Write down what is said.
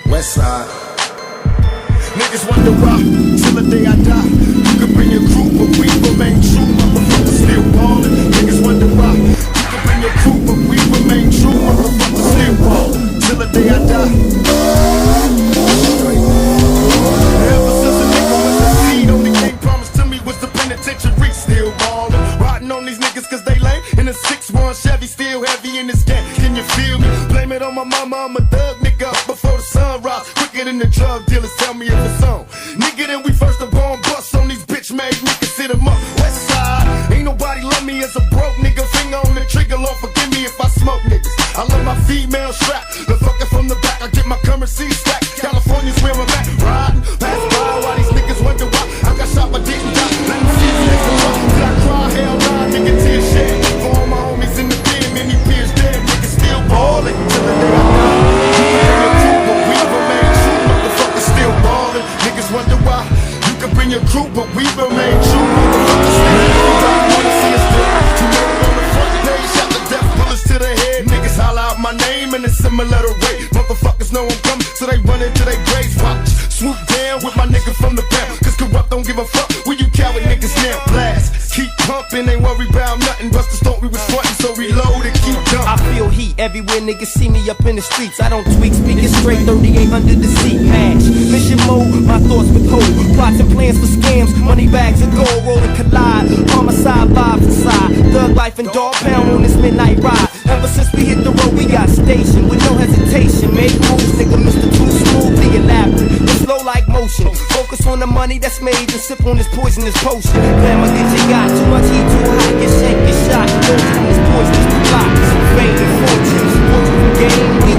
West side. Niggas wonder why, till the day I die. You can bring your crew, but we remain true. Motherfuckers still ballin'. Niggas wonder why. You can bring your crew, but we remain true. Motherfuckers still ballin'. Till the day I die. Ever since a nigga was a seed, only thing promised to me was the penitentiary. Still ballin'. Riding on these niggas cause they lame. In a 6-1 Chevy, still heavy in this game. Can you feel me? Blame it on my mama, I'm a thug nigga. Up before the sun rise, quicker than the drug dealers. Tell me if it's on. Nigga, then we first up on bus on these bitch made niggas. Sit 'em up. West side. Ain't nobody love me as a broke nigga. Finger on the trigger, Lord forgive me if I smoke niggas. I love my female strap. The fucker from the back, I get my currency stacked. California's where I'm at. Riding, pass by while these niggas wonder why I got shot but didn't die. Let me see this nigga rock. Did I cry? Hell nah, nigga, tears shed. For all my homies in the pen, many peers dead. Niggas still ballin' till the day I die. But we remain true, motherfuckers still ballin'. Niggas wonder why. You can bring your crew, but we remain true, motherfuckers still ballin'. Wanna see us still? You made it on the front page, shot the death bullets to the head. Niggas holler out my name in a similar rate. Motherfuckers know I'm coming, so they run into their graves. Watch, swoop down with my nigga from the pound. Cause corrupt don't give a fuck. Where you coward niggas now? Blast, keep pumping, ain't worry about nothing. Busters thought we was frontin', so reload and keep dumping. I feel heat everywhere niggas see me up in the streets. I don't tweak, speaking straight, 38 under the seat. Hash, mission mode, my thoughts withhold. Plots and plans for scams, money bags of gold rolling collide. Homicide vibes inside, thug life and dog pound on this midnight ride. Ever since we hit the road, we got stationed with no hesitation. Make moves, nigga, Mr. Too Smooth, the elaborate. It's slow like motion. Focus on the money that's made and sip on this poisonous potion. Glamour get you got too much heat, too hot, get shanked, get shot. Those on this poisonous blocks, fame and fortunes. Game, we